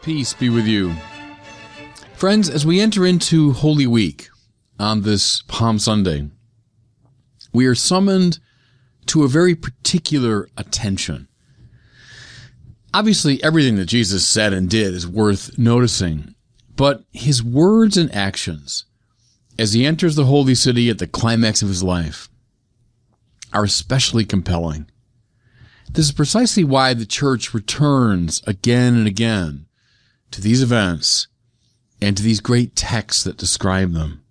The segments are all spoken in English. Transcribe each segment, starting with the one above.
Peace be with you. Friends, as we enter into Holy Week on this Palm Sunday, we are summoned to a very particular attention. Obviously, everything that Jesus said and did is worth noticing, but his words and actions as he enters the holy city at the climax of his life are especially compelling. This is precisely why the church returns again and again to these events and to these great texts that describe them.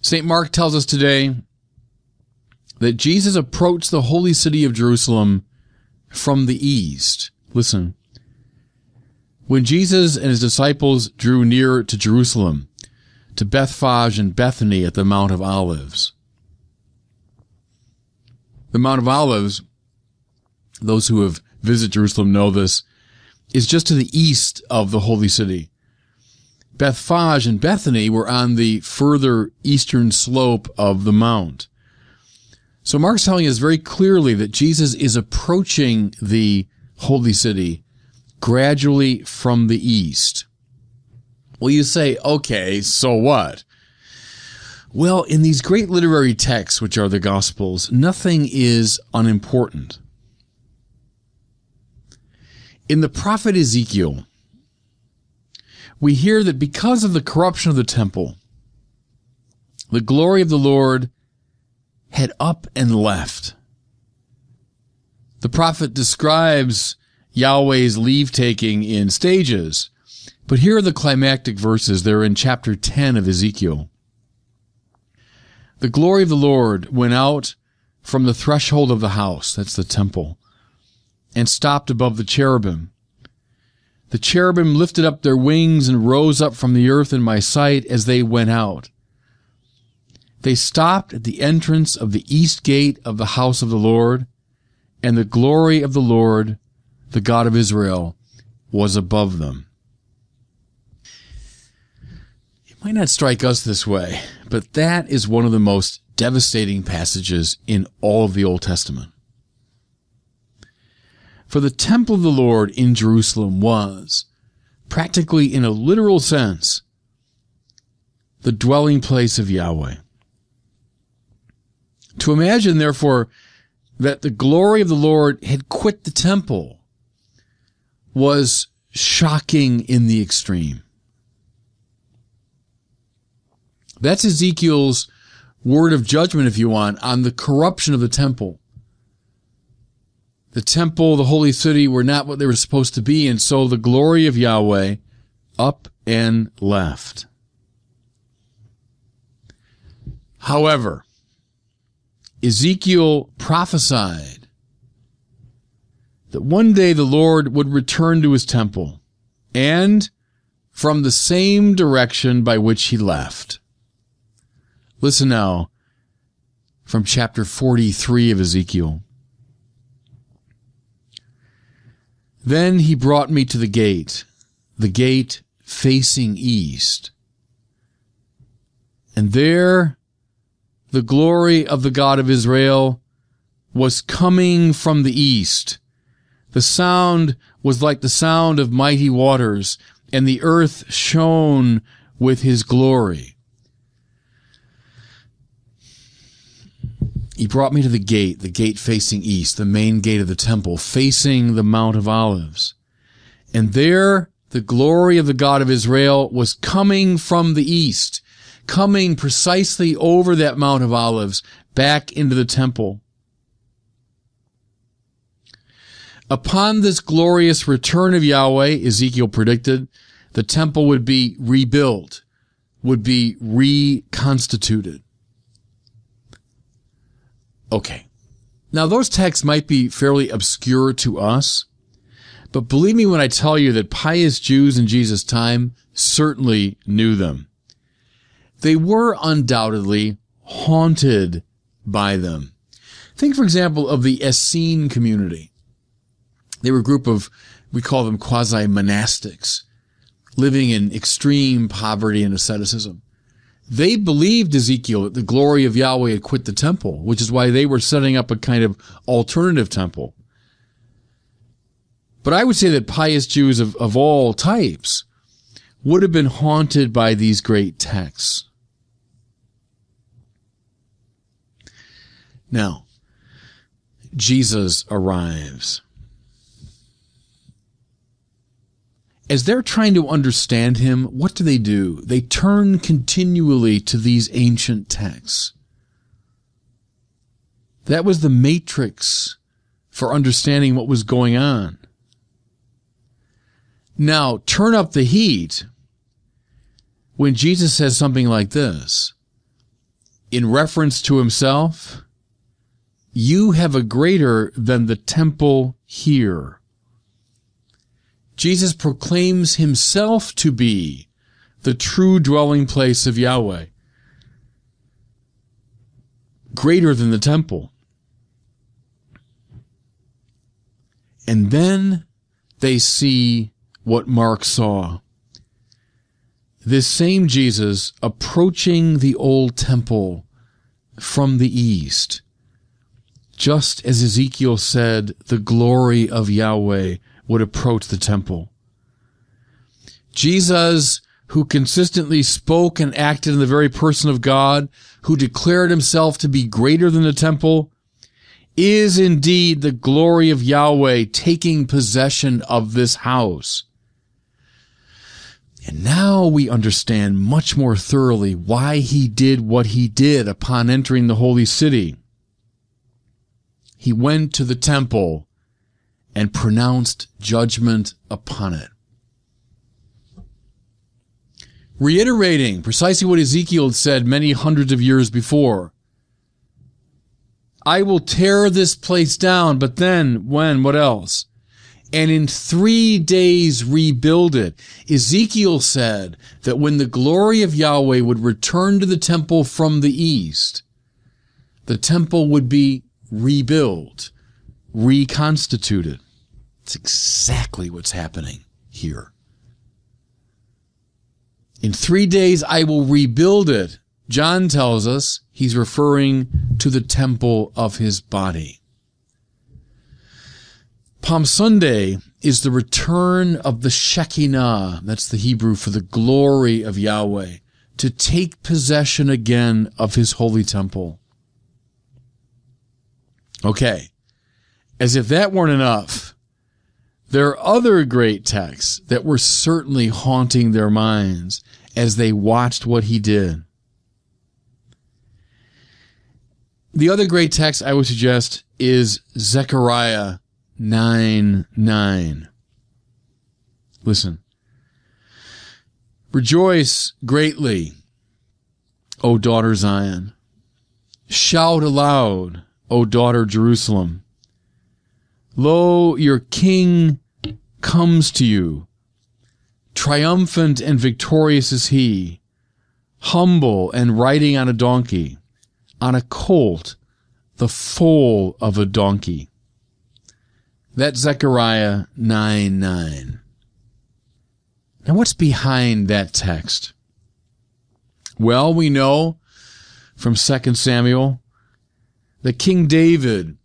St. Mark tells us today that Jesus approached the holy city of Jerusalem from the east. Listen. When Jesus and his disciples drew near to Jerusalem, to Bethphage and Bethany at the Mount of Olives. The Mount of Olives, those who have visited Jerusalem know this, is just to the east of the holy city. Bethphage and Bethany were on the further eastern slope of the mount. So Mark's telling us very clearly that Jesus is approaching the holy city gradually from the east. Well, you say, okay, so what? Well, in these great literary texts, which are the Gospels, nothing is unimportant. In the prophet Ezekiel, we hear that because of the corruption of the temple, the glory of the Lord had up and left. The prophet describes Yahweh's leave-taking in stages, but here are the climactic verses. They're in chapter 10 of Ezekiel. The glory of the Lord went out from the threshold of the house, that's the temple, and stopped above the cherubim. The cherubim lifted up their wings and rose up from the earth in my sight as they went out. They stopped at the entrance of the east gate of the house of the Lord, and the glory of the Lord, the God of Israel, was above them. It might not strike us this way, but that is one of the most devastating passages in all of the Old Testament. For the temple of the Lord in Jerusalem was, practically in a literal sense, the dwelling place of Yahweh. To imagine, therefore, that the glory of the Lord had quit the temple was shocking in the extreme. That's Ezekiel's word of judgment, if you want, on the corruption of the temple. The temple, the holy city, were not what they were supposed to be, and so the glory of Yahweh up and left. However, Ezekiel prophesied that one day the Lord would return to his temple, and from the same direction by which he left. Listen now from chapter 43 of Ezekiel. Then he brought me to the gate facing east. And there the glory of the God of Israel was coming from the east. The sound was like the sound of mighty waters, and the earth shone with his glory. He brought me to the gate facing east, the main gate of the temple, facing the Mount of Olives. And there the glory of the God of Israel was coming from the east, coming precisely over that Mount of Olives back into the temple. Upon this glorious return of Yahweh, Ezekiel predicted, the temple would be rebuilt, would be reconstituted. Okay. Now, those texts might be fairly obscure to us, but believe me when I tell you that pious Jews in Jesus' time certainly knew them. They were undoubtedly haunted by them. Think, for example, of the Essene community. They were a group of, we call them quasi-monastics, living in extreme poverty and asceticism. They believed, Ezekiel, that the glory of Yahweh had quit the temple, which is why they were setting up a kind of alternative temple. But I would say that pious Jews of all types would have been haunted by these great texts. Now, Jesus arrives. As they're trying to understand him, what do? They turn continually to these ancient texts. That was the matrix for understanding what was going on. Now, turn up the heat when Jesus says something like this. In reference to himself, you have a greater than the temple here. Jesus proclaims himself to be the true dwelling place of Yahweh, greater than the temple. And then they see what Mark saw. This same Jesus approaching the old temple from the east, just as Ezekiel said the glory of Yahweh would approach the temple. Jesus, who consistently spoke and acted in the very person of God, who declared himself to be greater than the temple, is indeed the glory of Yahweh taking possession of this house. And now we understand much more thoroughly why he did what he did upon entering the holy city. He went to the temple and pronounced judgment upon it. Reiterating precisely what Ezekiel had said many hundreds of years before. I will tear this place down, but then, what else? And in 3 days rebuild it. Ezekiel said that when the glory of Yahweh would return to the temple from the east, the temple would be rebuilt, reconstituted. It's exactly what's happening here. In 3 days I will rebuild it. John tells us he's referring to the temple of his body. Palm Sunday is the return of the Shekinah, that's the Hebrew for the glory of Yahweh, to take possession again of his holy temple. Okay, as if that weren't enough, there are other great texts that were certainly haunting their minds as they watched what he did. The other great text I would suggest is Zechariah 9:9. Listen. Rejoice greatly, O daughter Zion. Shout aloud, O daughter Jerusalem. Lo, your king comes to you. Triumphant and victorious is he, humble and riding on a donkey, on a colt, the foal of a donkey. That's Zechariah 9:9. Now what's behind that text? Well, we know from 2 Samuel that King David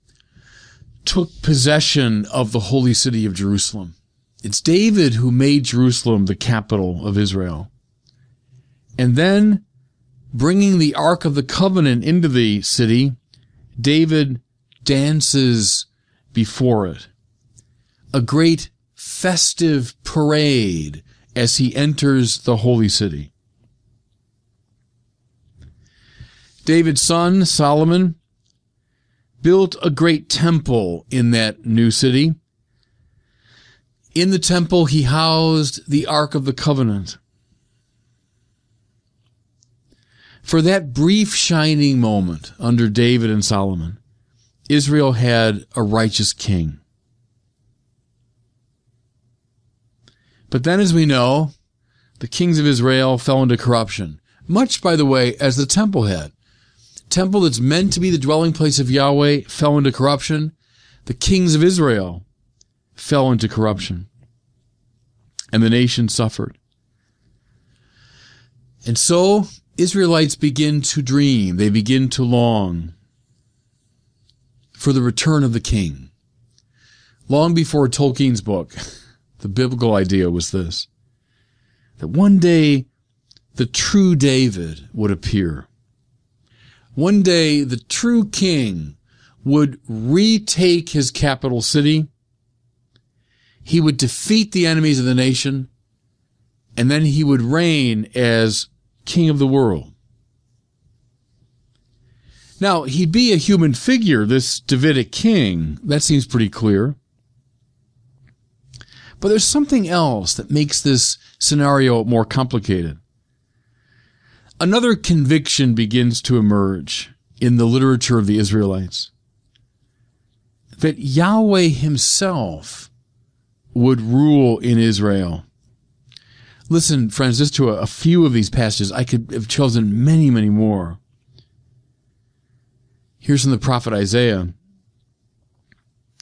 took possession of the holy city of Jerusalem. It's David who made Jerusalem the capital of Israel. And then, bringing the Ark of the Covenant into the city, David dances before it. A great festive parade as he enters the holy city. David's son, Solomon, built a great temple in that new city. In the temple, he housed the Ark of the Covenant. For that brief shining moment under David and Solomon, Israel had a righteous king. But then, as we know, the kings of Israel fell into corruption, much, by the way, as the temple had. The temple that's meant to be the dwelling place of Yahweh fell into corruption. The kings of Israel fell into corruption, and the nation suffered. And so Israelites begin to dream, they begin to long for the return of the king, long before Tolkien's book, the biblical idea was this, that one day the true David would appear. One day the true king would retake his capital city. He would defeat the enemies of the nation, and then he would reign as king of the world. Now, he'd be a human figure, this Davidic king. That seems pretty clear. But there's something else that makes this scenario more complicated. Another conviction begins to emerge in the literature of the Israelites, that Yahweh himself would rule in Israel. Listen, friends, just to a few of these passages. I could have chosen many, many more. Here's from the prophet Isaiah.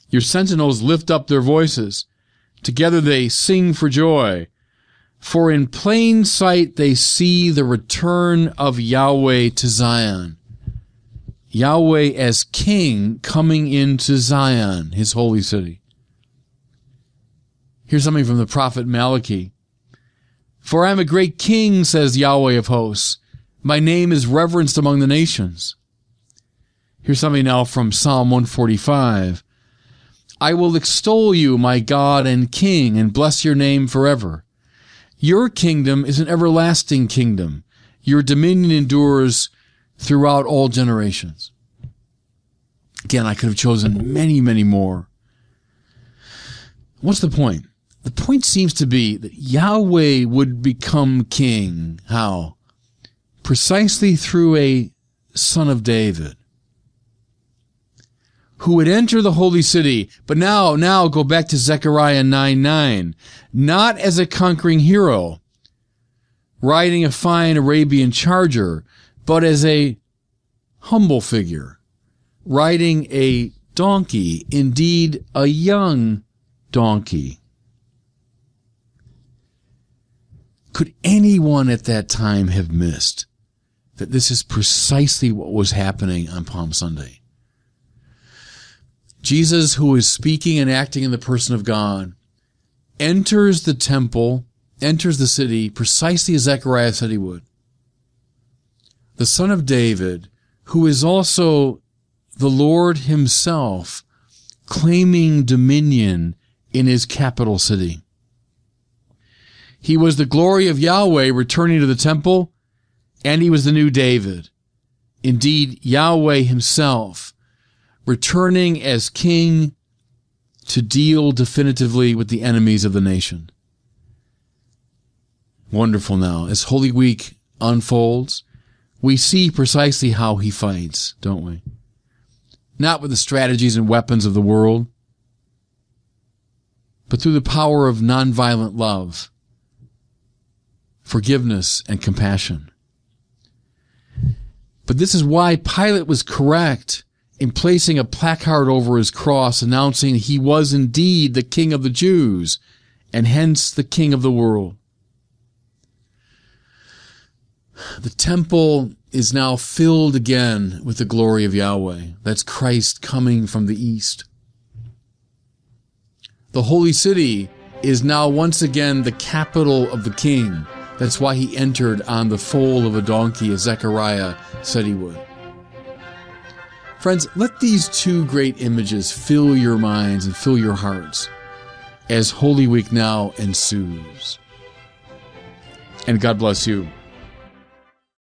Your sentinels lift up their voices. Together they sing for joy. For in plain sight they see the return of Yahweh to Zion. Yahweh as king coming into Zion, his holy city. Here's something from the prophet Malachi. For I am a great king, says Yahweh of hosts. My name is reverenced among the nations. Here's something now from Psalm 145. I will extol you, my God and King, and bless your name forever. Your kingdom is an everlasting kingdom. Your dominion endures throughout all generations. Again, I could have chosen many, many more. What's the point? The point seems to be that Yahweh would become king. How? Precisely through a son of David, who would enter the holy city, but now go back to Zechariah 9:9, not as a conquering hero, riding a fine Arabian charger, but as a humble figure, riding a donkey, indeed a young donkey. Could anyone at that time have missed that this is precisely what was happening on Palm Sunday? Jesus, who is speaking and acting in the person of God, enters the temple, enters the city, precisely as Zechariah said he would. The Son of David, who is also the Lord himself, claiming dominion in his capital city. He was the glory of Yahweh returning to the temple, and he was the new David. Indeed, Yahweh himself returning as king to deal definitively with the enemies of the nation. Wonderful now. As Holy Week unfolds, we see precisely how he fights, don't we? Not with the strategies and weapons of the world, but through the power of nonviolent love, forgiveness, and compassion. But this is why Pilate was correct in placing a placard over his cross announcing he was indeed the King of the Jews and hence the King of the world. The temple is now filled again with the glory of Yahweh. That's Christ coming from the east. The holy city is now once again the capital of the king. That's why he entered on the foal of a donkey, as Zechariah said he would. Friends, let these two great images fill your minds and fill your hearts as Holy Week now ensues. And God bless you.